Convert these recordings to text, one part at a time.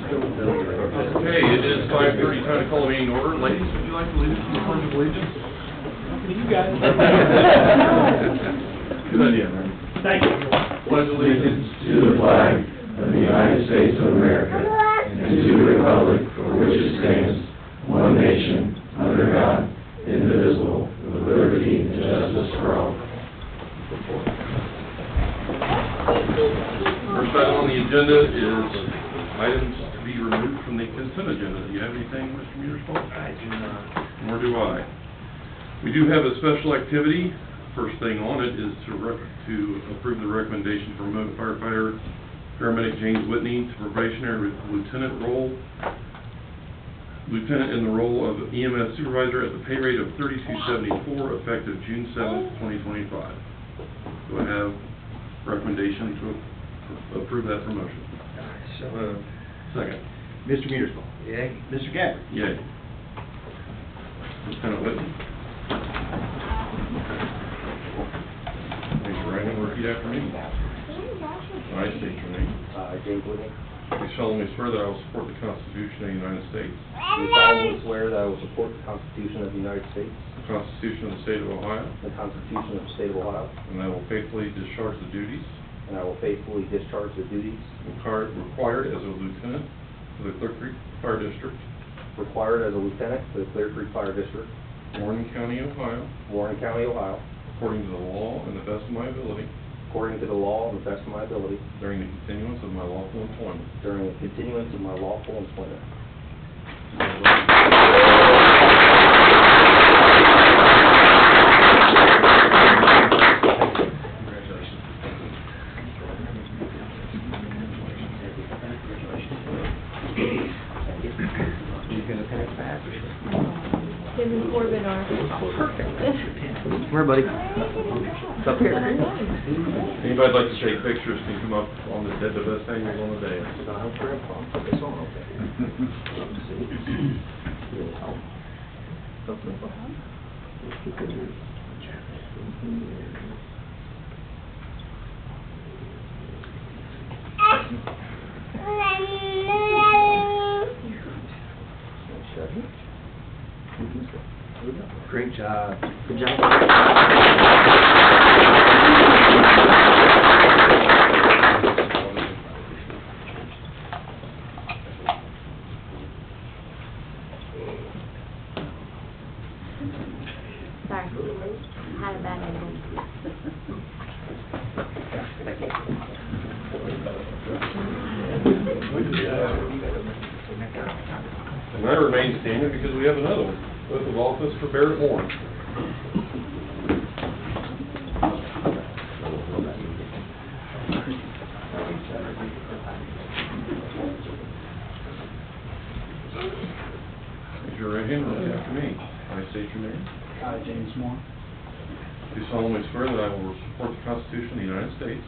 Okay, it is 5:30, time to call the meeting order. Ladies, would you like to lead us in the Pledge of Allegiance? You guys. Good idea, man. Thank you. Pledge allegiance to the flag of the United States of America and to the republic for which it stands, one nation, under God, indivisible, with liberty and justice for all. First item on the agenda is items to be removed from the consent agenda. Do you have anything, Mr. Muersfall? I do not. Nor do I. We do have a special activity. First thing on it is to approve the recommendation to promote firefighter paramedic James Whitney to probationary lieutenant in the role of EMS supervisor at the pay rate of $32.74 effective June 7th, 2025. Do I have recommendation to approve that promotion? So moved. Second. Mr. Muersfall. Yay. Mr. Gabbard. Yay. Lieutenant Whitney. Raise your right hand and repeat after me. I state your name. James Whitney. You solemnly swear that I will support the Constitution of the United States, Do solemnly swear that I will support the Constitution of the United States, the Constitution of the State of Ohio, the Constitution of the State of Ohio, and I will faithfully discharge the duties and I will faithfully discharge the duties required as a lieutenant for the Clearcreek Fire District, required as a lieutenant for the Clearcreek Fire District, Warren County, Ohio, Warren County, Ohio, according to the law and the best of my ability, according to the law and the best of my ability, during the continuance of my lawful employment. during the continuance of my lawful employment. Jimmy Corbin, our perfect. Come here, buddy. It's up here. Anybody like to take pictures can come up on the best angles on the day. Great job. Good job. Sorry, had a bad angle. And I remain standing because we have another one. Oath of office for Barrett Warren. Raise your right hand and repeat after me. I state your name. I, James Moore, Do solemnly swear that I will support the Constitution of the United States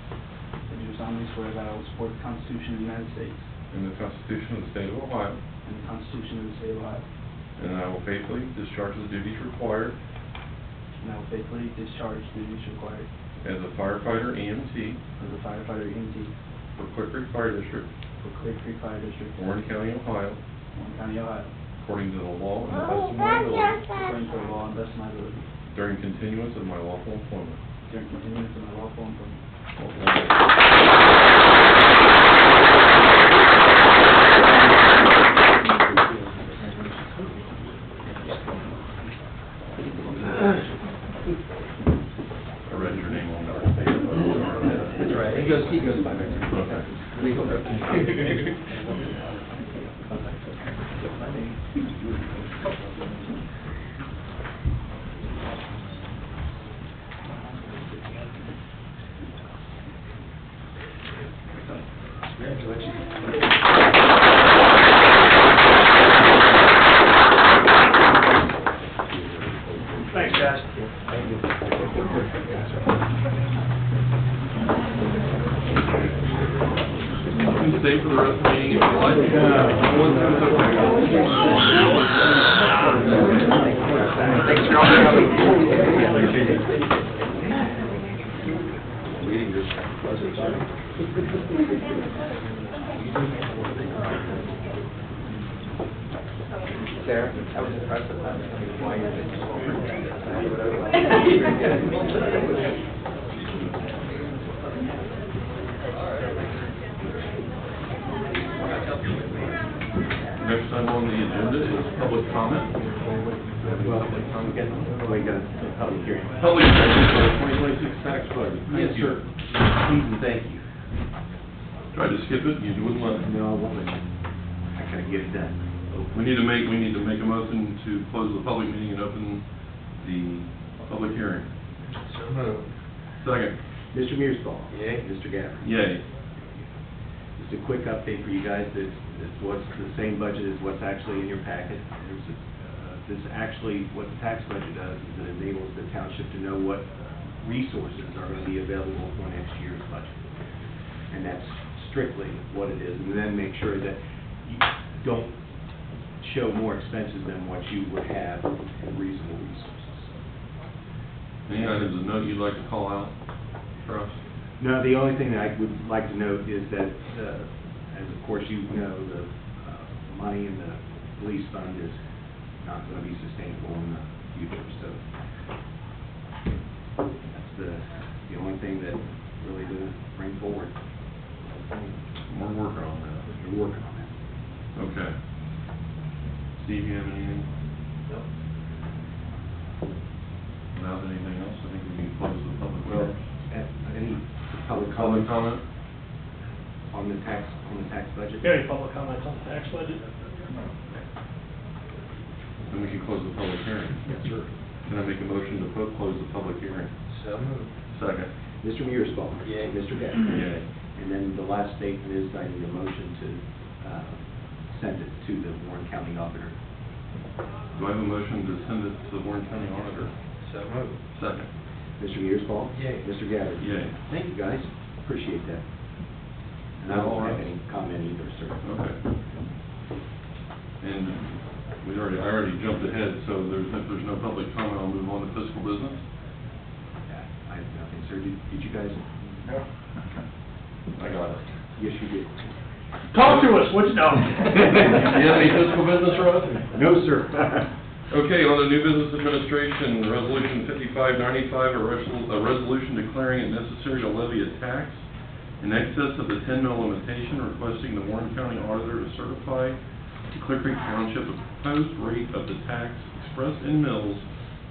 do solemnly swear that I will support the Constitution of the United States and the Constitution of the State of Ohio, and the Constitution of the State of Ohio, and I will faithfully discharge the duties required and I will faithfully discharge the duties required as a firefighter EMT as a firefighter EMT for Clearcreek Fire District, for Clearcreek Fire District, Warren County, Ohio, Warren County, Ohio, according to the law and the best of my ability, according to the law and best of my ability, during continuance of my lawful employment. during continuance of my lawful employment. I read your name on there. That's right. He goes by there. Thanks, guys. You can stay for the rest of the meeting if you like. Thanks for all your help. Meeting just, Sarah, I was impressed with that. Why you're Next time on the agenda is public comment. Well, we got a public hearing. Public comment for the 2026 tax budget. Yes, Thank you. sir. Please and thank you. Tried to skip it, you wouldn't let me. No, I won't. I gotta get it done. We need to make a motion to close the public meeting and open the public hearing. So moved. Second. Mr. Mearsfall? Yay. Mr. Gabbard? Yay. Just a quick update for you guys, that it's what's the same budget as what's actually in your packet. This actually, what the tax budget does is it enables the township to know what resources are going to be available for next year's budget. And that's strictly what it is, and then make sure that you don't show more expenses than what you would have in reasonable resources. Any items of note you'd like to call out for us? No, the only thing that I would like to note is that, as of course you know, the money in the police fund is not going to be sustainable in the future, so that's the only thing that really to bring forward. We're working on that. You're working on that. Okay. Steve, you have anything? No. Without anything else, I think we can close the public Well, hearing. any public Public comment comment? on the tax budget? Any public comments on the tax budget? Then we can close the public hearing. Yes, sir. Can I make a motion to close the public hearing? So moved. Second. Mr. Mearsfall? Yay. Mr. Gabbard? Yay. And then the last statement is I need a motion to send it to the Warren County Auditor. Do I have a motion to send it to the Warren County Auditor? So moved. Second. Mr. Mearsfall? Yay. Mr. Gabbard? Yay. Thank you, guys. Appreciate that. And I don't have any comment either, sir. Okay. And I already jumped ahead, so if there's no public comment, I'll move on to fiscal business. I have nothing, sir. Did you guys? No. I got it. Yes, you did. Talk to us, what's no? You have any fiscal business, Russ? No, sir. Okay, on the new business administration, resolution 5595, a resolution declaring it necessary to levy a tax in excess of the 10 mil limitation, requesting the Warren County Auditor to certify to Clearcreek Township a proposed rate of the tax expressed in mills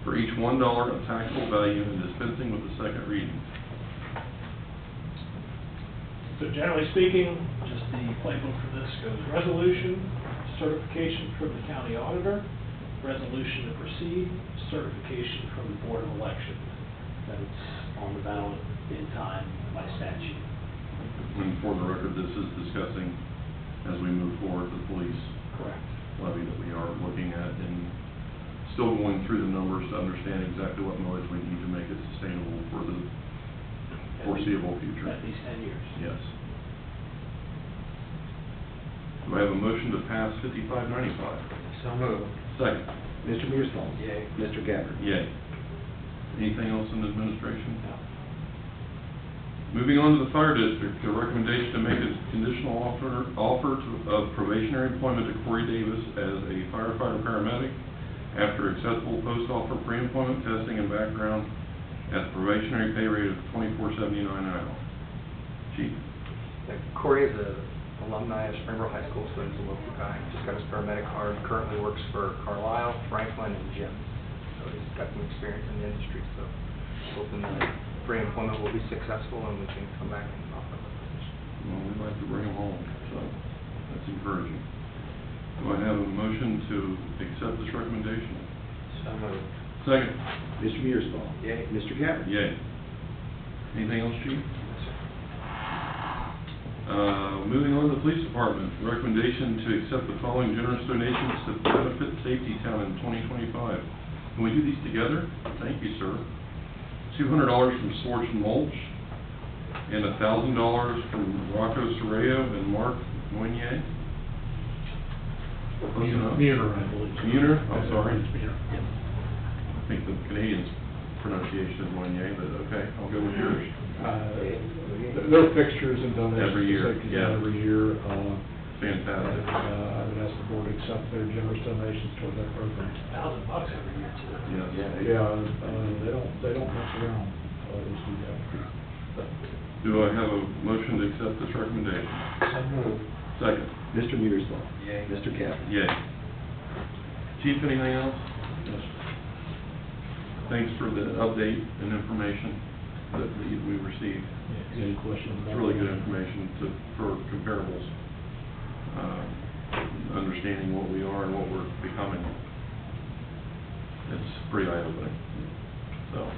for each $1 of taxable value and dispensing with the second reading. So generally speaking, just the playbook for this goes resolution, certification from the county auditor, resolution to proceed, certification from the Board of Election, that it's on the ballot in time by statute. And for the record, this is discussing, as we move forward, the police Correct. levy that we are looking at and still going through the numbers to understand exactly what millage we need to make it sustainable for the foreseeable future. At least 10 years. Yes. Do I have a motion to pass 5595? So moved. Second. Mr. Mearsfall? Yay. Mr. Gabbard? Yay. Anything else in administration? No. Moving on to the fire district, a recommendation to make a conditional offer of probationary employment to Corey Davis as a firefighter paramedic after acceptable post-offer pre-employment testing and background at the probationary pay rate of $24.79 an hour. Chief? Corey is a alumni of Springboro High School, so he's a local guy. Just got his paramedic card, currently works for Carlisle, Franklin, and Jim. So he's got some experience in the industry, so hoping that pre-employment will be successful and we can come back and offer the position. Well, we'd like to bring him home, so that's encouraging. Do I have a motion to accept this recommendation? So moved. Second. Mr. Mearsfall? Yay. Mr. Gabbard? Yay. Anything else, Chief? Yes, sir. Moving on to the police department, recommendation to accept the following generous donations to benefit Safety Town in 2025. Can we do these together? Thank you, sir. $200 from Scorch and Mulch, and $1,000 from Rocco Sorreo and Mark Moynier. Close enough? Muir, I believe. Muir? I'm sorry. It's Muir. I think the Canadian's pronunciation is Moynier, but okay, I'll go with yours. Their fixtures and donations. Every year, Safety yeah. Town every year. fantastic. I would ask the board to accept their generous donations toward that program. $1,000 every year too. Yes. They don't mess around, those two guys. Do I have a motion to accept this recommendation? So moved. Second. Mr. Mearsclaw? Yay. Mr. Capper? Yay. Chief, anything else? Yes. Thanks for the update and information that we received. Any questions? It's really good information for comparables, understanding what we are and what we're becoming. It's pretty eye-opening. So,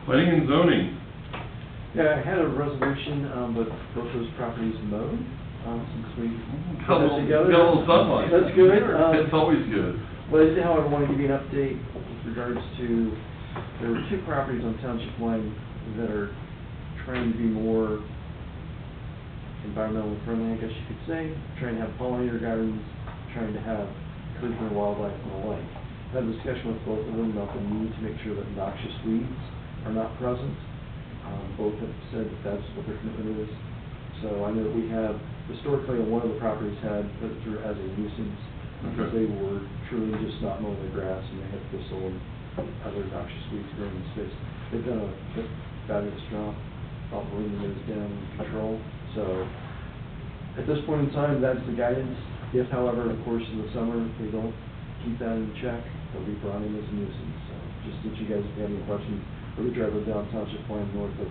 planning and zoning. Yeah, I had a resolution, but both those properties mowed, since we Got a put that together. little sunlight. That's good. It's always good. But I did, however, want to give you an update with regards to, there were two properties on Township Line that are trying to be more environmentally friendly, I guess you could say, trying to have pollinator gardens, trying to have Clearcreek wildlife and the like. I had a discussion with both of them about the need to make sure that noxious weeds are not present. Both have said that that's what their commitment is. So I know that we have, historically, one of the properties had put it through as a nuisance, because they were truly just not mowing the grass, and they had thistle and other noxious weeds growing in space. They've done a fabulous job of bringing those down in control. So at this point in time, that's the guidance. If, however, of course, in the summer, they don't keep that in check, they'll be brought in as a nuisance. So just that you guys, if you have any questions, or we drive down Township Line north of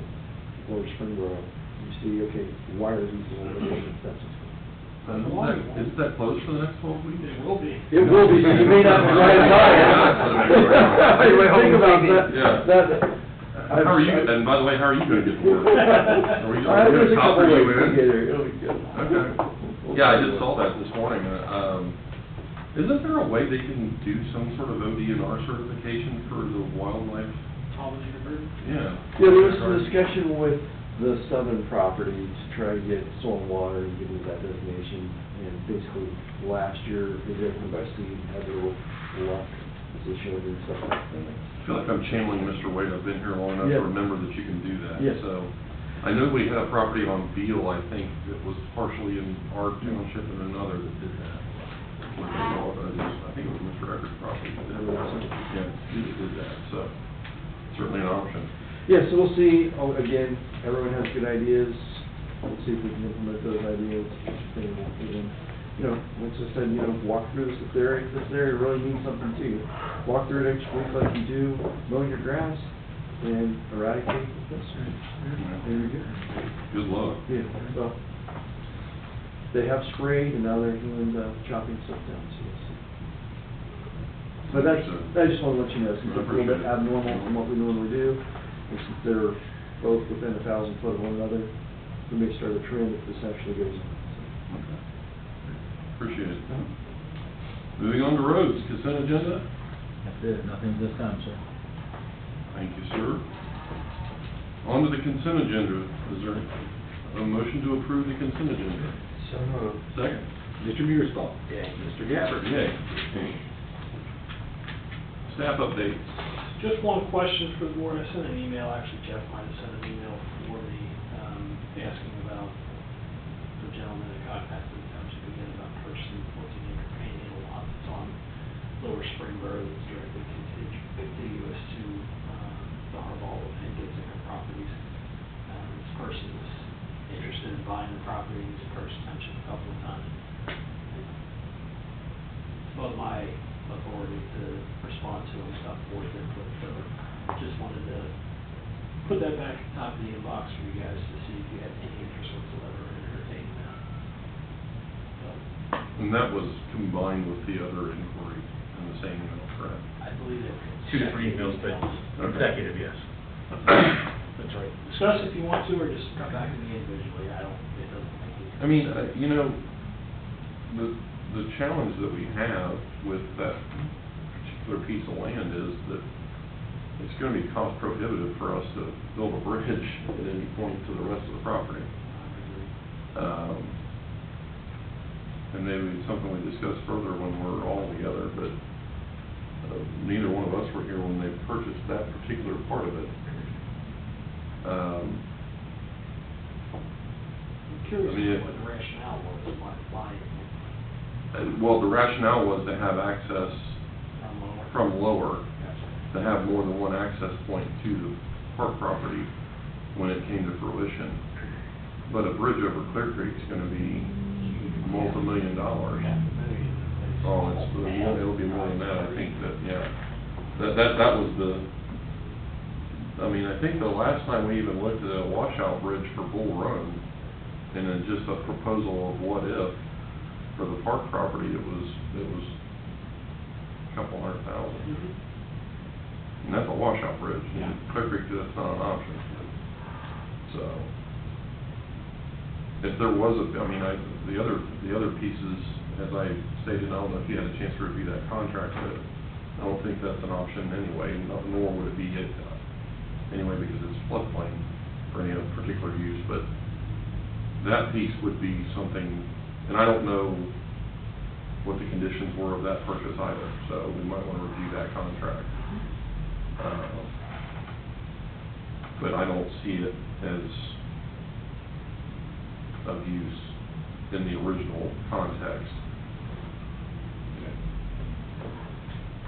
Lower Springboro, you see, okay, why are these little nuisance fences? Is that closed for the next 12 weeks? It will be. It will be, so you may not be riding by it. Think about that. Yeah. How are you, and by the way, how are you gonna get to work? Are we There's a couple copper ways you to in? get here, it'll be good. Okay. Yeah, I just saw that this morning. Isn't there a way they can do some sort of ODNR certification for the wildlife? Pollinator bird? Yeah. Yeah, there was some discussion with the southern property to try to get soil and water and give them that designation. And basically, last year, they did everything by seed, had their luck, as they showed and stuff like that. I feel like I'm channeling Mr. Wade. I've been here long enough Yeah. to remember that you can do that. Yes. So, I know we had a property on Beale, I think, that was partially in our township and another that did that. What they call it, I think it was Mr. Ecker's property that did that. Yeah, he did that, so certainly an option. Yeah, so we'll see. Oh, again, everyone has good ideas. We'll see if we can implement those ideas. And, you know, like I said, you know, walk through this area. This area really means something to you. Walk through it each week like you do mowing your grass and eradicate the pest. There you go. Good luck. Yeah, well, they have sprayed and now they're doing the chopping stuff down, so we'll see. But that's, I just want to let you know, since it's a little bit abnormal from what we normally do, and since they're both within 1,000 foot of one another, we may start a trend if this actually goes on. Okay. Appreciate it. Moving on to roads, consent agenda? That's it, nothing this time, sir. Thank you, sir. On to the consent agenda. Is there a motion to approve the consent agenda? So moved. Second. Mr. Mearsclaw? Yay. Mr. Capper? Yay. Staff updates. Just one question for the board. I sent an email, actually Jeff might have sent an email for me, asking about the gentleman that contacted the township again about purchasing 14-acre panhandle lot that's on Lower Springboro that's directly contiguous to the Harbaugh and Gitzinger properties. This person is interested in buying the property. He's approached the township a couple of times. It's above my authority to respond to him without board input, so just wanted to put that back at the top of the inbox for you guys to see if you had any interest whatsoever in entertaining that. And that was combined with the other inquiry in the same email, correct? I believe it. 2 to 3 emails, but consecutive, yes. That's right. Discuss if you want to, or just come back to me individually. It doesn't make any. I mean, you know, the challenge that we have with that particular piece of land is that it's going to be cost prohibitive for us to build a bridge at any point to the rest of the property. And maybe it's something we discuss further when we're all together, but neither one of us were here when they purchased that particular part of it. Curious I mean, what the rationale was, why Well, the rationale was to have access from lower, to have more than one access point to the park property when it came to fruition. But a bridge over Clearcreek is gonna be multi-million dollars. Oh, it'll be more than that, I think that, yeah. That was the, I mean, I think the last time we even looked at a washout bridge for Bull Run, and then just a proposal of what if, for the park property, it was a couple $100,000. And that's a washout bridge, and Clear Creek, that's not an option. So, if there was I mean, the other pieces, as I stated, I don't know if you had a chance to review that contract, but I don't think that's an option anyway, nor would it be it, anyway, because it's floodplain for any other particular use, but that piece would be something, and I don't know what the conditions were of that purchase either, so we might want to review that contract. But I don't see it as of use in the original context.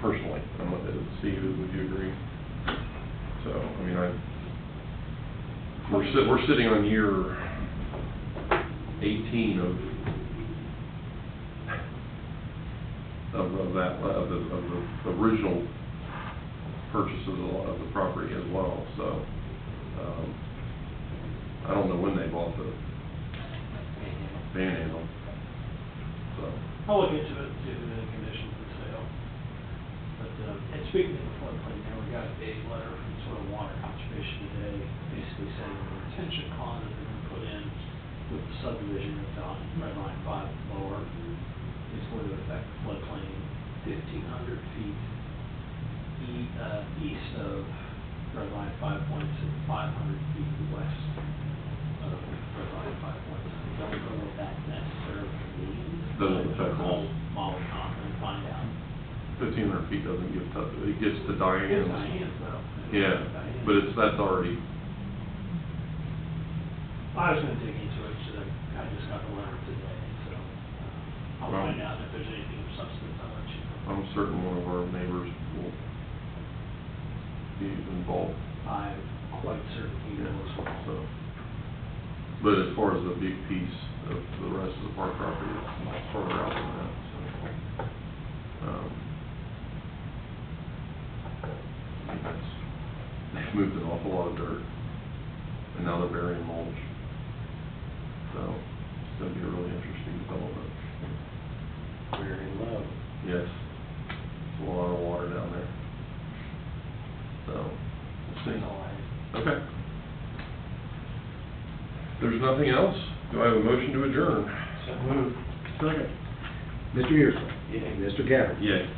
Personally, I don't know, Steve, would you agree? So, I mean, we're sitting on year 18 of the original purchases of the property as well, so, I don't know when they bought the Panhandle, so. I'll look into it, see if there's any condition for sale. But, and speaking of the floodplain, there, we got a letter from sort of Water Conservation today, basically saying the retention pond that they're gonna put in with the subdivision that's on Red Line 5 lower is going to affect the floodplain 1,500 feet east of Red Line 5 points and 500 feet west of Red Line 5 points. I don't know what that necessarily means. Doesn't affect us. I'll find out. 1,500 feet doesn't give touch, it gets to Diane's. It's Diane's though. Yeah, but that's already, I was gonna dig into it, so I just got the letter today, so I'll Well, find out if there's anything of substance, I'll let you know. I'm certain one of our neighbors will be involved. I'm quite certain he will as well. So, but as far as the big piece of the rest of the park property, it's further out than that, so. They've moved an awful lot of dirt, and now they're burying mulch. So, it's gonna be a really interesting development. We're in love. Yes, there's a lot of water down there. So, we'll see. That's all I have. Okay. If there's nothing else, do I have a motion to adjourn? So moved. Second. Mr. Yearsley. Yay. Mr. Gabbard. Yay.